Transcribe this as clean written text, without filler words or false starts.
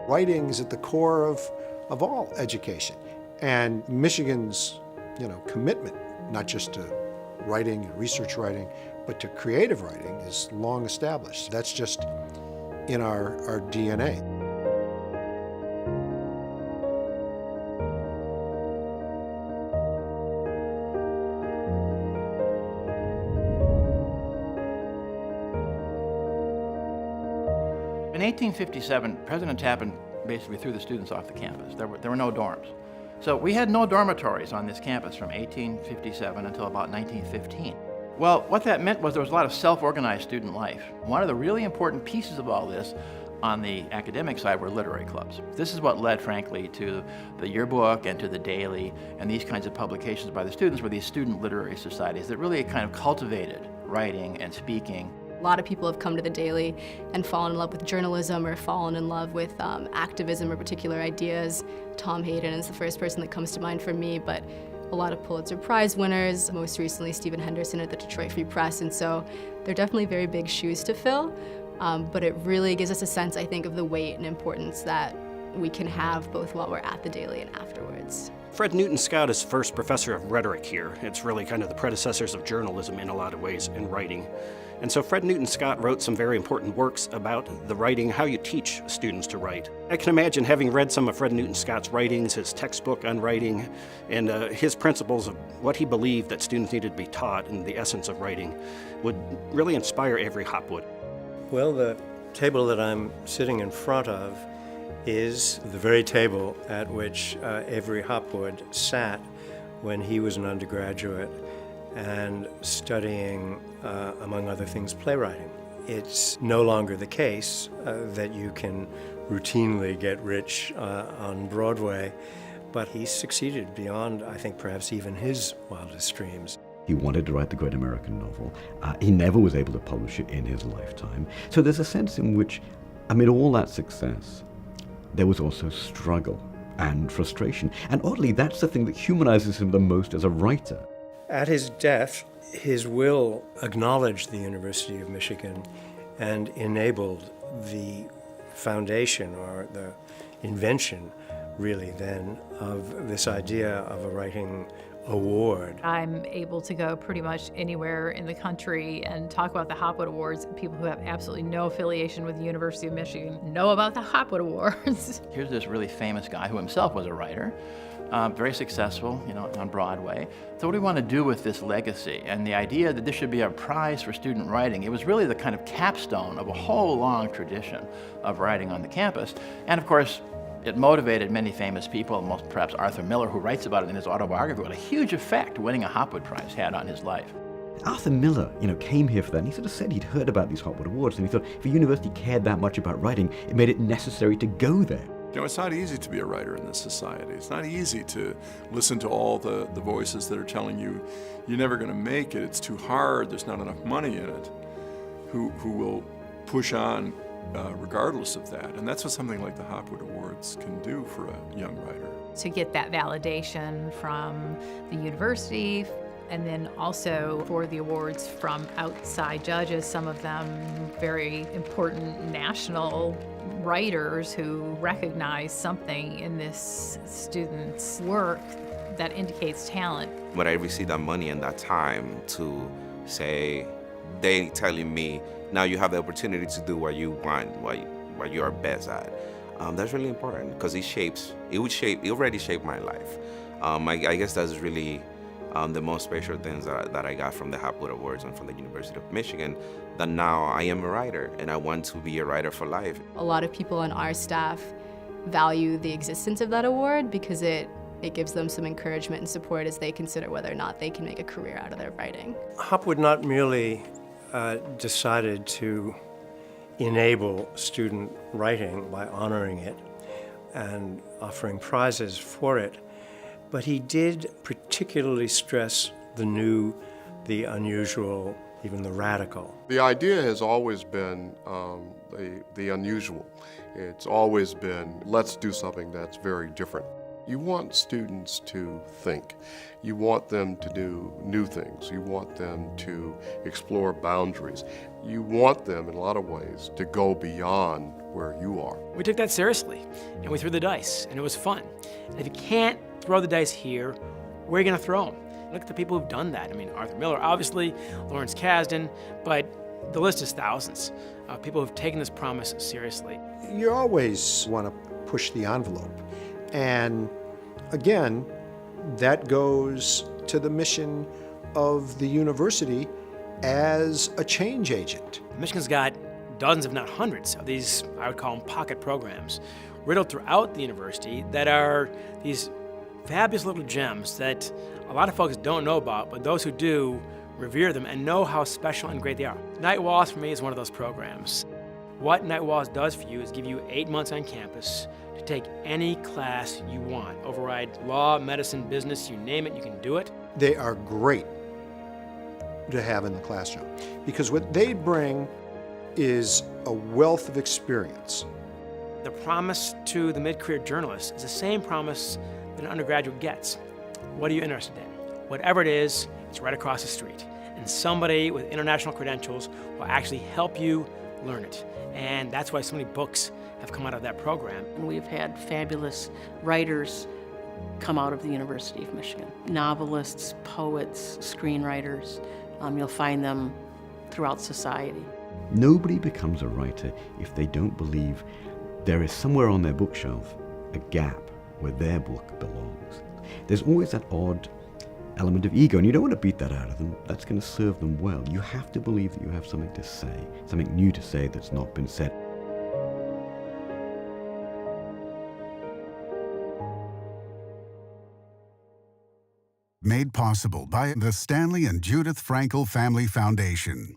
Writing is at the core of all education. And Michigan's, commitment, not just to writing and research writing, but to creative writing is long established. That's just in our DNA. In 1857, President Tappan basically threw the students off the campus. There were no dorms. So we had no dormitories on this campus from 1857 until about 1915. Well, what that meant was there was a lot of self-organized student life. One of the really important pieces of all this on the academic side were literary clubs. This is what led, frankly, to the yearbook and to the daily and these kinds of publications by the students were these student literary societies that really kind of cultivated writing and speaking. A lot of people have come to the Daily and fallen in love with journalism or fallen in love with activism or particular ideas. Tom Hayden is the first person that comes to mind for me, but a lot of Pulitzer Prize winners, most recently Stephen Henderson at the Detroit Free Press, and so they're definitely very big shoes to fill, but it really gives us a sense, I think, of the weight and importance that we can have both while we're at the Daily and afterwards. Fred Newton Scott is first professor of rhetoric here. It's really kind of the predecessors of journalism in a lot of ways in writing. And so Fred Newton Scott wrote some very important works about the writing, how you teach students to write. I can imagine having read some of Fred Newton Scott's writings, his textbook on writing, and his principles of what he believed that students needed to be taught and the essence of writing would really inspire Avery Hopwood. Well, the table that I'm sitting in front of is the very table at which Avery Hopwood sat when he was an undergraduate and studying, among other things, playwriting. It's no longer the case that you can routinely get rich on Broadway, but he succeeded beyond, I think, perhaps even his wildest dreams. He wanted to write the great American novel. He never was able to publish it in his lifetime. So there's a sense in which, amid all that success, there was also struggle and frustration. And oddly, that's the thing that humanizes him the most as a writer. At his death, his will acknowledged the University of Michigan and enabled the foundation, or the invention, really then, of this idea of a writing award. I'm able to go pretty much anywhere in the country and talk about the Hopwood Awards. People who have absolutely no affiliation with the University of Michigan know about the Hopwood Awards. Here's this really famous guy who himself was a writer, very successful, on Broadway. So what do we want to do with this legacy? And the idea that this should be a prize for student writing, it was really the kind of capstone of a whole long tradition of writing on the campus. And of course, it motivated many famous people, most perhaps Arthur Miller, who writes about it in his autobiography, what a huge effect winning a Hopwood Prize had on his life. Arthur Miller, came here for that, and he sort of said he'd heard about these Hopwood Awards, and he thought if a university cared that much about writing, it made it necessary to go there. It's not easy to be a writer in this society. It's not easy to listen to all the voices that are telling you you're never going to make it, it's too hard, there's not enough money in it, who will push on regardless of that. And that's what something like the Hopwood Awards can do for a young writer. To get that validation from the university, and then also for the awards from outside judges, some of them very important national writers who recognize something in this student's work that indicates talent. When I received that money and that time to say, they telling me, now you have the opportunity to do what you want, what you are best at. That's really important because it already shaped my life. I guess that's really the most special things that I got from the Hopwood Awards and from the University of Michigan, that now I am a writer and I want to be a writer for life. A lot of people on our staff value the existence of that award because it gives them some encouragement and support as they consider whether or not they can make a career out of their writing. Hopwood not merely decided to enable student writing by honoring it and offering prizes for it, but he did particularly stress the new, the unusual, even the radical. The idea has always been the unusual. It's always been, let's do something that's very different. You want students to think. You want them to do new things. You want them to explore boundaries. You want them, in a lot of ways, to go beyond where you are. We took that seriously, and we threw the dice, and it was fun. And if you can't throw the dice here, where are you going to throw them? Look at the people who've done that. I mean, Arthur Miller, obviously, Lawrence Kasdan, but the list is thousands of people who've taken this promise seriously. You always want to push the envelope. And again, that goes to the mission of the university as a change agent. Michigan's got dozens, if not hundreds, of these, I would call them pocket programs, riddled throughout the university that are these fabulous little gems that a lot of folks don't know about, but those who do revere them and know how special and great they are. Knight-Wallace for me is one of those programs. What Knight-Wallace does for you is give you 8 months on campus to take any class you want. Override law, medicine, business, you name it, you can do it. They are great to have in the classroom because what they bring is a wealth of experience. The promise to the mid-career journalist is the same promise that an undergraduate gets. What are you interested in? Whatever it is, it's right across the street. And somebody with international credentials will actually help you learn it. And that's why so many books have come out of that program. We've had fabulous writers come out of the University of Michigan. Novelists, poets, screenwriters. You'll find them throughout society. Nobody becomes a writer if they don't believe there is somewhere on their bookshelf a gap where their book belongs. There's always that odd element of ego, and you don't want to beat that out of them. That's going to serve them well. You have to believe that you have something to say, something new to say that's not been said. Made possible by the Stanley and Judith Frankel Family Foundation.